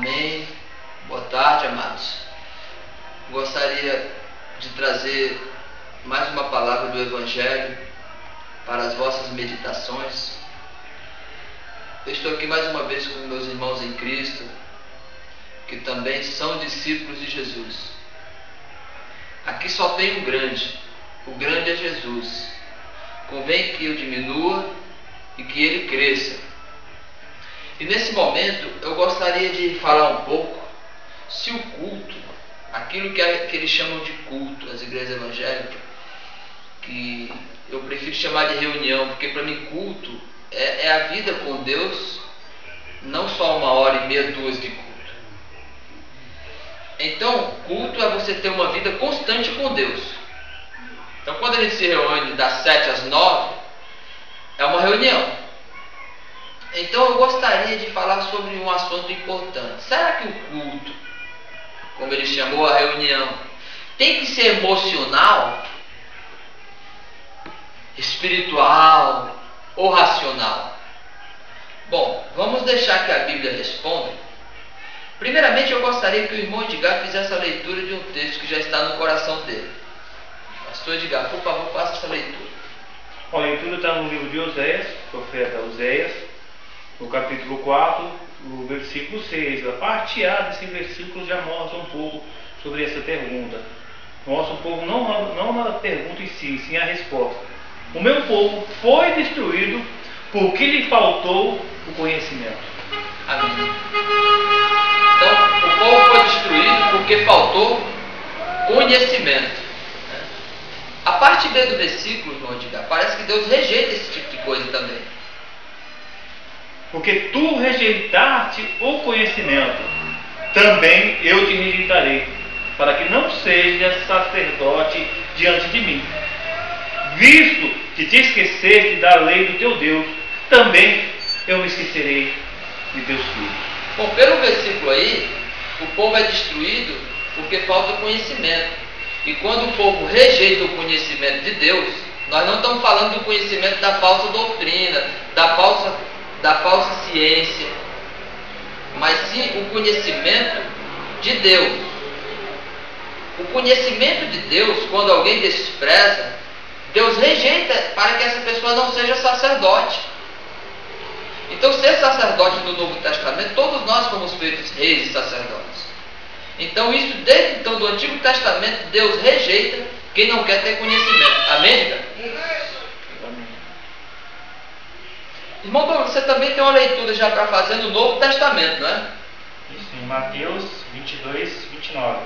Amém. Boa tarde, amados. Gostaria de trazer mais uma palavra do Evangelho para as vossas meditações. Eu estou aqui mais uma vez com meus irmãos em Cristo, que também são discípulos de Jesus. Aqui só tem um grande, o grande é Jesus. Convém que eu diminua e que ele cresça. E nesse momento eu gostaria de falar um pouco se o culto, aquilo que eles chamam de culto, as igrejas evangélicas, que eu prefiro chamar de reunião, porque para mim culto é a vida com Deus, não só 1h30, 2 de culto. Então, culto é você ter uma vida constante com Deus. Então, quando a gente se reúne das 7 às 9, é uma reunião. Então, eu gostaria de falar sobre um assunto importante. Será que o culto, como ele chamou a reunião, tem que ser emocional, espiritual ou racional? Bom, vamos deixar que a Bíblia responda. Primeiramente, eu gostaria que o irmão Edgar fizesse a leitura de um texto que já está no coração dele. Pastor Edgar, por favor, faça essa leitura. A leitura está no livro de Oséias, profeta Oséias, no capítulo 4, no versículo 6. A parte A desse versículo já mostra um pouco sobre essa pergunta. Mostra um pouco, não a pergunta em si, sim a resposta. O meu povo foi destruído porque lhe faltou o conhecimento. Amém. Então, o povo foi destruído porque faltou conhecimento. A parte B do versículo, irmão Edgar, parece que Deus rejeita esse tipo de coisa também. Porque tu rejeitaste o conhecimento, também eu te rejeitarei, para que não sejas sacerdote diante de mim. Visto que te esqueceste da lei do teu Deus, também eu me esquecerei de teus filhos. Bom, pelo versículo aí, o povo é destruído porque falta conhecimento. E quando o povo rejeita o conhecimento de Deus, nós não estamos falando do conhecimento da falsa doutrina, da falsa ciência, mas sim o conhecimento de Deus. O conhecimento de Deus, quando alguém despreza, Deus rejeita para que essa pessoa não seja sacerdote. Então, ser sacerdote do Novo Testamento, todos nós fomos feitos reis e sacerdotes. Então, isso desde então do Antigo Testamento, Deus rejeita quem não quer ter conhecimento. Amém, cara? Irmão, você também tem uma leitura já para fazer no Novo Testamento, não é? Isso, em Mateus 22, 29.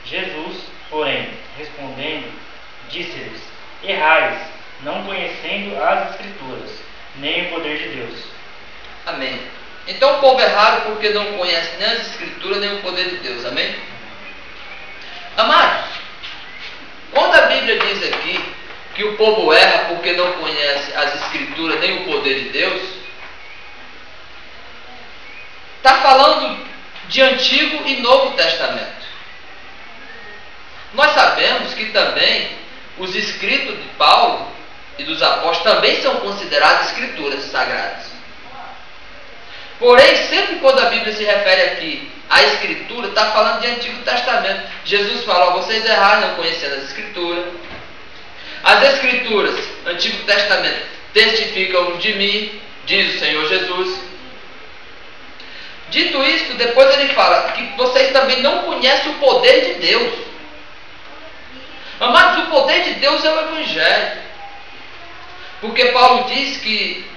Jesus, porém, respondendo, disse-lhes: errais, não conhecendo as Escrituras, nem o poder de Deus. Amém. Então o povo é raro porque não conhece nem as Escrituras, nem o poder de Deus. Amém? Amados, quando a Bíblia diz aqui que o povo erra porque não conhece as Escrituras, nem o poder de Deus, está falando de Antigo e Novo Testamento. Nós sabemos que também os escritos de Paulo e dos apóstolos também são considerados escrituras sagradas. Porém, sempre quando a Bíblia se refere aqui à Escritura, está falando de Antigo Testamento. Jesus fala: vocês erraram não conhecendo as Escrituras. As Escrituras, Antigo Testamento, testificam de mim, diz o Senhor Jesus. Dito isto, depois ele fala que vocês também não conhecem o poder de Deus. Amados, o poder de Deus é o Evangelho. Porque Paulo diz que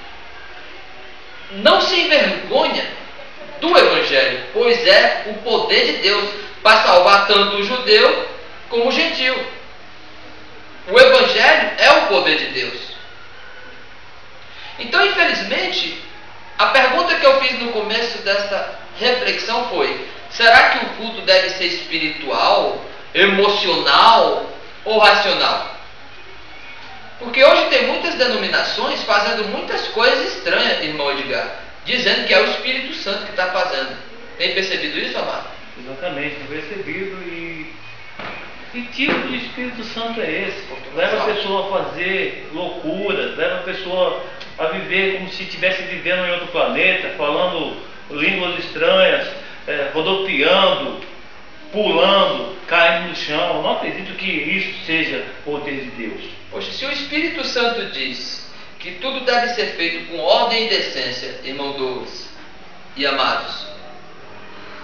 não se envergonha do Evangelho, pois é o poder de Deus para salvar tanto o judeu como o gentil. O Evangelho é o poder de Deus. Então, infelizmente, a pergunta que eu fiz no começo desta reflexão foi: será que o culto deve ser espiritual, emocional ou racional? Porque hoje tem muitas denominações fazendo muitas coisas estranhas, irmão Edgar, dizendo que é o Espírito Santo que está fazendo. Tem percebido isso, amado? Exatamente, tem percebido. E que tipo de Espírito Santo é esse? Leva a pessoa a fazer loucuras, leva a pessoa a viver como se estivesse vivendo em outro planeta, falando línguas estranhas, rodopiando, pulando, caindo no chão. Eu não acredito que isso seja poder de Deus. Poxa, se o Espírito Santo diz que tudo deve ser feito com ordem e decência, irmão Douglas e amados,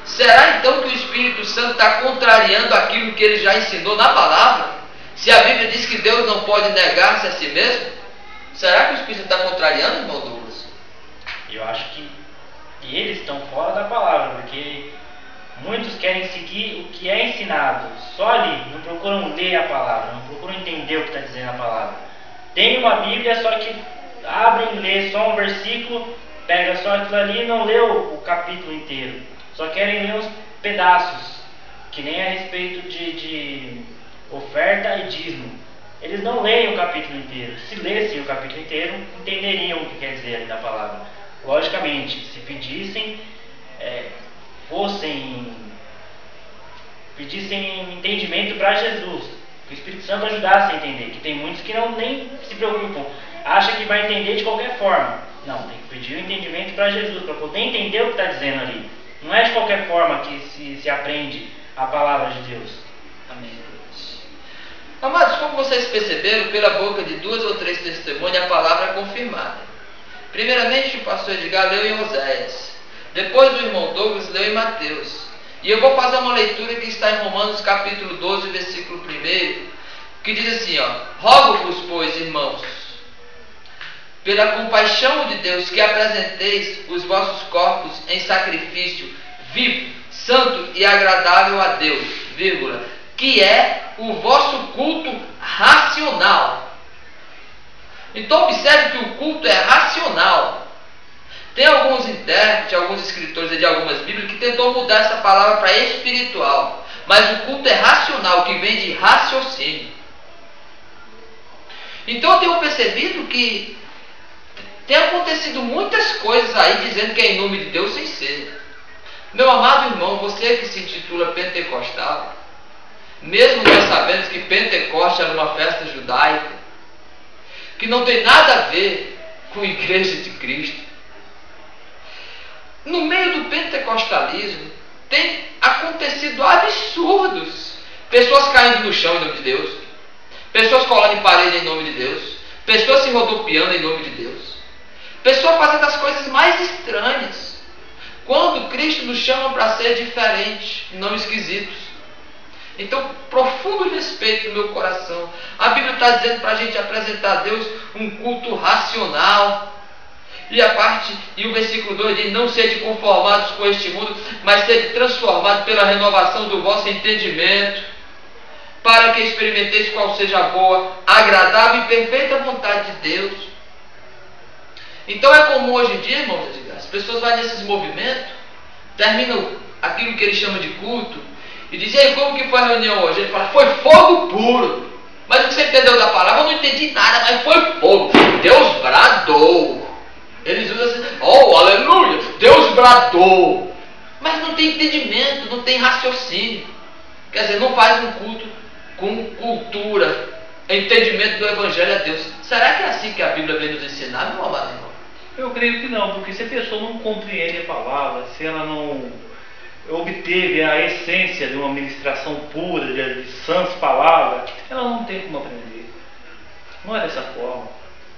será então que o Espírito Santo está contrariando aquilo que ele já ensinou na palavra? Se a Bíblia diz que Deus não pode negar-se a si mesmo, será que o Espírito está contrariando, irmão Douglas? Eu acho que eles estão fora da palavra, porque muitos querem seguir o que é ensinado só ali, não procuram ler a palavra, não procuram entender o que está dizendo a palavra. Tem uma Bíblia, só que abrem e lê só um versículo, pega só aquilo ali e não lê o capítulo inteiro. Só querem ler uns pedaços, que nem a respeito de oferta e dízimo. Eles não leem o capítulo inteiro. Se lessem o capítulo inteiro, entenderiam o que quer dizer ali na palavra. Logicamente, se pedissem, pedissem entendimento para Jesus, que o Espírito Santo ajudasse a entender, que tem muitos que nem se preocupam, acham que vai entender de qualquer forma. Não, tem que pedir o entendimento para Jesus, para poder entender o que está dizendo ali. Não é de qualquer forma que se aprende a palavra de Deus. Amém. Amados, como vocês perceberam, pela boca de 2 ou 3 testemunhas, a palavra é confirmada. Primeiramente, o pastor Edgar leu em Oséias. Depois, o irmão Douglas leu em Mateus. E eu vou fazer uma leitura que está em Romanos capítulo 12, versículo 1, que diz assim, rogo-vos, pois, irmãos, pela compaixão de Deus, que apresenteis os vossos corpos em sacrifício vivo, santo e agradável a Deus, que é o vosso culto racional. Então observe que o culto é racional. Tem alguns intérpretes, alguns escritores de algumas Bíblias que tentou mudar essa palavra para espiritual, mas o culto é racional, que vem de raciocínio. Então eu tenho percebido que tem acontecido muitas coisas aí dizendo que é em nome de Deus sem ser. Meu amado irmão, você que se intitula pentecostal, mesmo nós sabemos que Pentecostes era uma festa judaica, que não tem nada a ver com a Igreja de Cristo. No meio do pentecostalismo, tem acontecido absurdos. Pessoas caindo no chão em nome de Deus, pessoas colando em parede em nome de Deus, pessoas se rodopiando em nome de Deus, pessoas fazendo as coisas mais estranhas, quando Cristo nos chama para ser diferentes, não esquisitos. Então, profundo respeito no meu coração. A Bíblia está dizendo para a gente apresentar a Deus um culto racional. E o versículo 2 diz, não sede conformados com este mundo, mas sede transformados pela renovação do vosso entendimento, para que experimenteis qual seja a boa, agradável e perfeita vontade de Deus. Então é comum hoje em dia, irmãos, as pessoas vão nesses movimentos, terminam aquilo que eles chamam de culto, e dizem, aí, como que foi a reunião hoje? Ele fala, foi fogo puro. Mas o que você entendeu da palavra? Eu não entendi nada, mas foi fogo. Deus bradou. Eles usam assim, oh, aleluia, Deus bradou. Mas não tem entendimento, não tem raciocínio. Quer dizer, não faz um culto com cultura, entendimento do Evangelho a Deus. Será que é assim que a Bíblia vem nos ensinar, meu amado irmão? Eu creio que não, porque se a pessoa não compreende a palavra, se ela não obteve a essência de uma ministração pura, de sãs palavras, ela não tem como aprender. Não é dessa forma.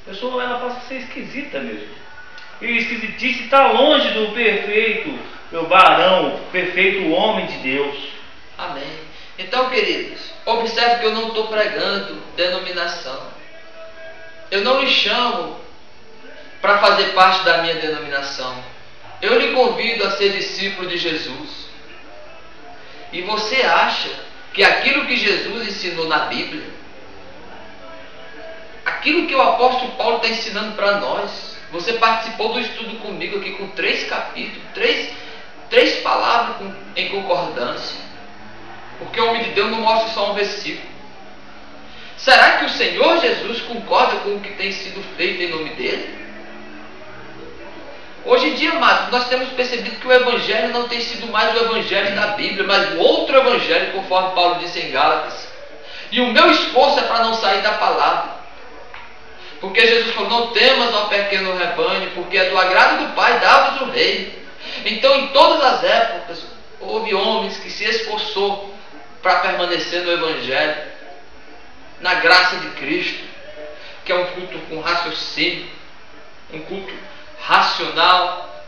A pessoa ela passa a ser esquisita mesmo. E esquisitice está longe do perfeito, meu varão, perfeito homem de Deus. Amém. Então, queridos, observe que eu não estou pregando denominação. Eu não lhe chamo para fazer parte da minha denominação. Eu lhe convido a ser discípulo de Jesus. E você acha que aquilo que Jesus ensinou na Bíblia, aquilo que o apóstolo Paulo está ensinando para nós, você participou do estudo comigo aqui com 3 capítulos, três palavras em concordância, porque o homem de Deus não mostra só um versículo. Será que o Senhor Jesus concorda com o que tem sido feito em nome dele? Hoje em dia, amados, nós temos percebido que o Evangelho não tem sido mais o Evangelho da Bíblia, mas o outro Evangelho, conforme Paulo disse em Gálatas. E o meu esforço é para não sair da palavra. Porque Jesus falou, não temas ao pequeno rebanho, porque é do agrado do Pai dar-vos o reino. Então, em todas as épocas, houve homens que se esforçou para permanecer no Evangelho, na graça de Cristo, que é um culto com raciocínio, um culto racional,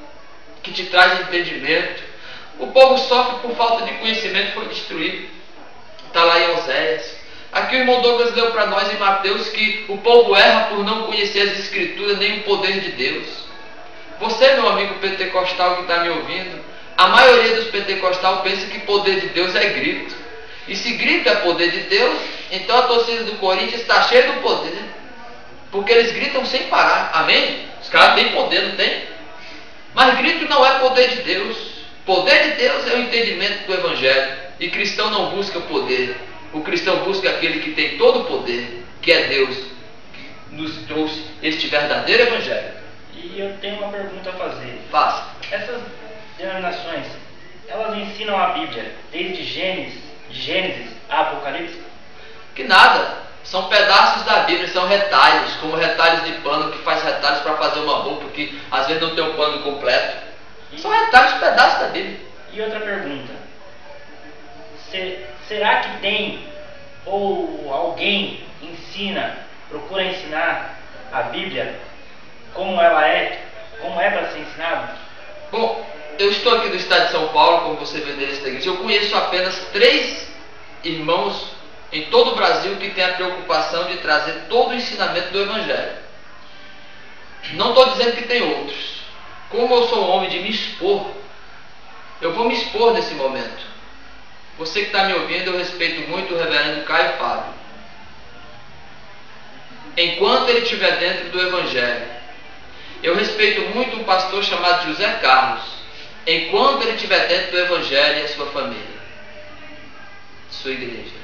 que te traz entendimento. O povo sofre por falta de conhecimento, foi destruído. Está lá em Oséias. Aqui o irmão Douglas leu para nós em Mateus que o povo erra por não conhecer as Escrituras nem o poder de Deus. Você, meu amigo pentecostal que está me ouvindo, a maioria dos pentecostais pensa que poder de Deus é grito. E se grito é poder de Deus, então a torcida do Corinthians está cheia do poder. Porque eles gritam sem parar. Amém? Os caras têm poder, não tem? Mas grito não é poder de Deus. Poder de Deus é o entendimento do Evangelho. E cristão não busca poder. O cristão busca aquele que tem todo o poder, que é Deus, que nos trouxe este verdadeiro Evangelho. E eu tenho uma pergunta a fazer. Faça. Essas denominações, elas ensinam a Bíblia desde Gênesis a Apocalipse? Que nada. São pedaços da Bíblia, são retalhos, como retalhos de pano, que faz retalhos para fazer uma roupa, que às vezes não tem o pano completo. São retalhos, pedaços da Bíblia. E outra pergunta. Será que tem, ou alguém procura ensinar a Bíblia como ela é, como é para ser ensinada? Bom, eu estou aqui do estado de São Paulo, como você vê desse da igreja. Eu conheço apenas 3 irmãos em todo o Brasil que têm a preocupação de trazer todo o ensinamento do Evangelho. Não estou dizendo que tem outros. Como eu sou um homem de me expor, eu vou me expor nesse momento. Você que está me ouvindo, eu respeito muito o reverendo Caio Fábio. Enquanto ele estiver dentro do Evangelho. Eu respeito muito um pastor chamado José Carlos. Enquanto ele estiver dentro do Evangelho e a sua família. Sua igreja.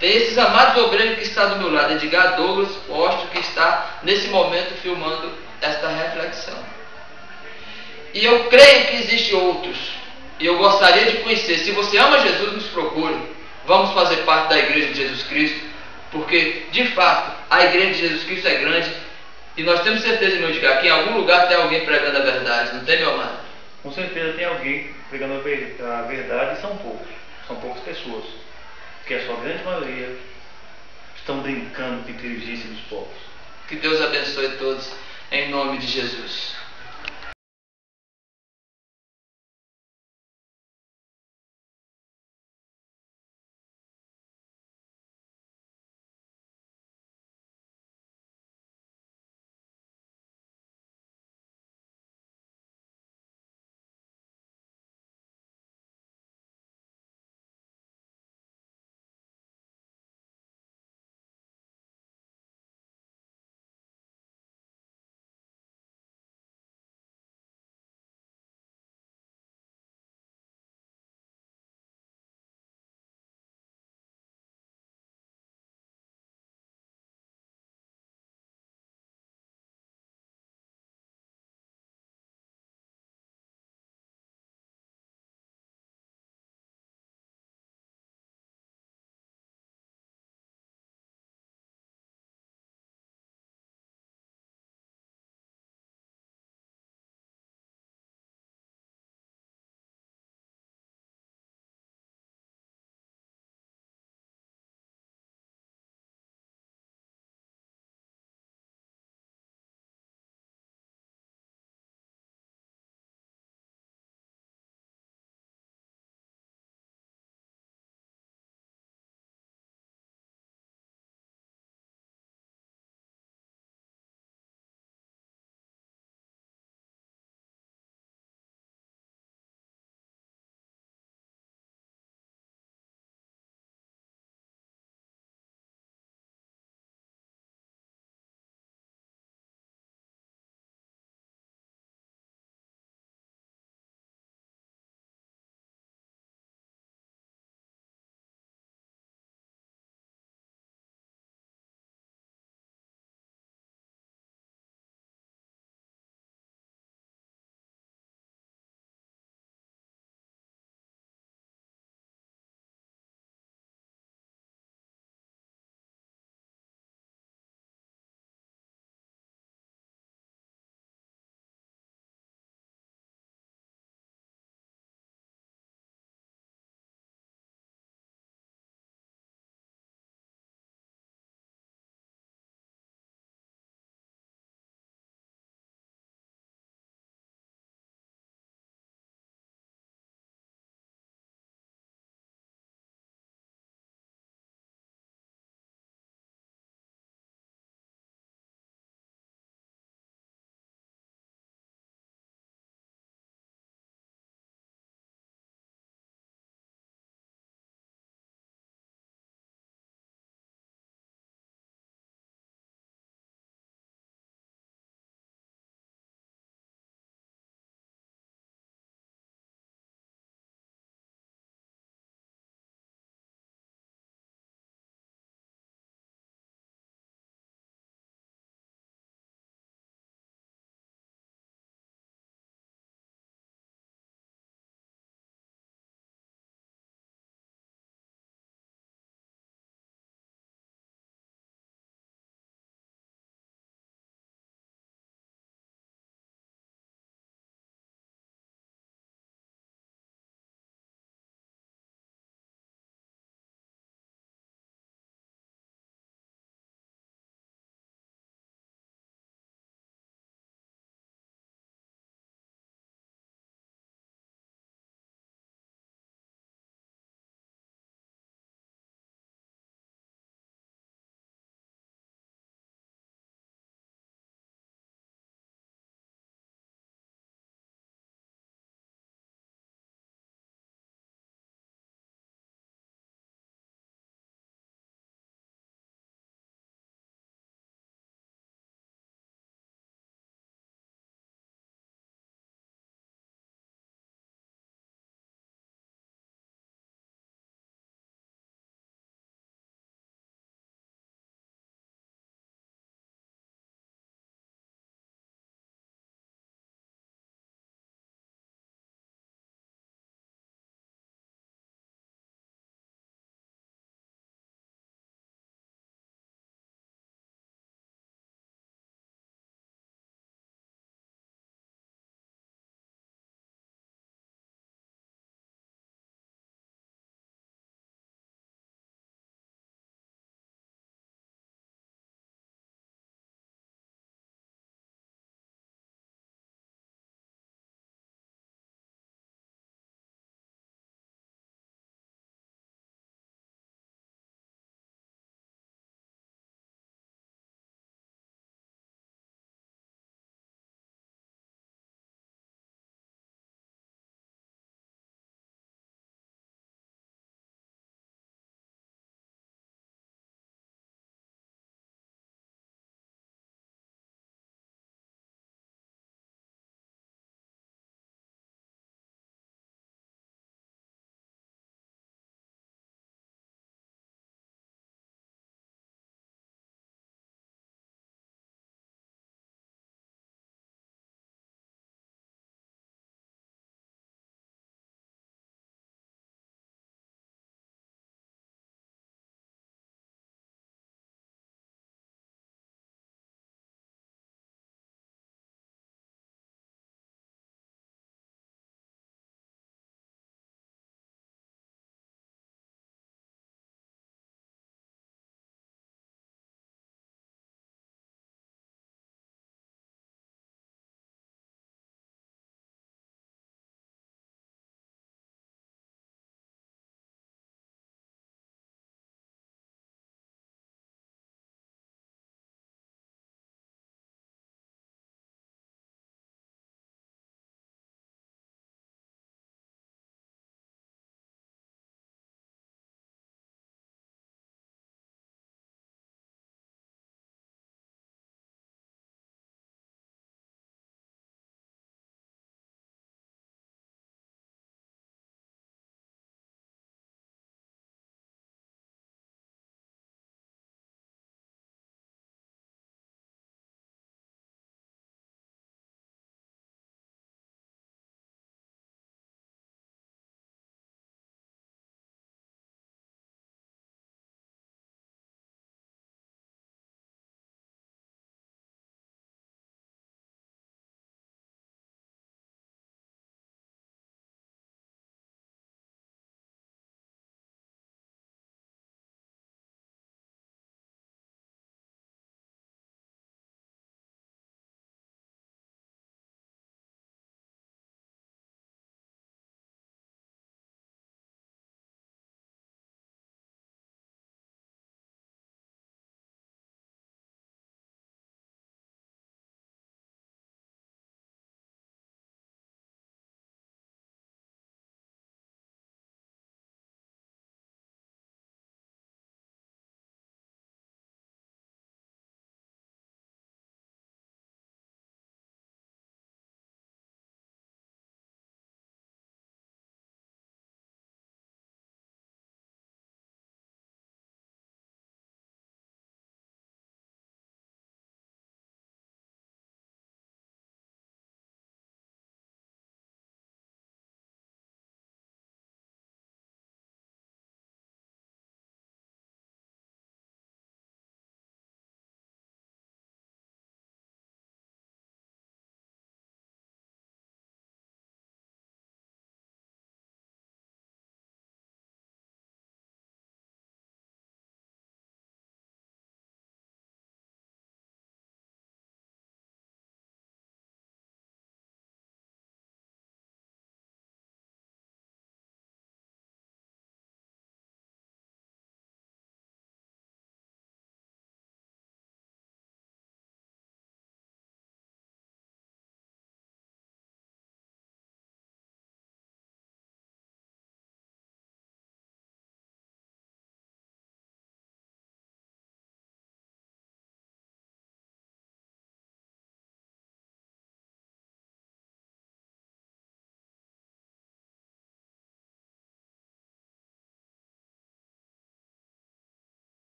Tem esses amados obreiros que estão do meu lado. Edgar Douglas Posto, que está nesse momento filmando esta reflexão. E eu creio que existem outros. E eu gostaria de conhecer. Se você ama Jesus, nos procure. Vamos fazer parte da Igreja de Jesus Cristo. Porque, de fato, a Igreja de Jesus Cristo é grande. E nós temos certeza, meu Edgar, que em algum lugar tem alguém pregando a verdade. Não tem, meu amado? Com certeza tem alguém pregando a verdade, e são poucos. São poucas pessoas. Porque a sua grande maioria estão brincando com a inteligência dos povos. Que Deus abençoe todos. Em nome de Jesus.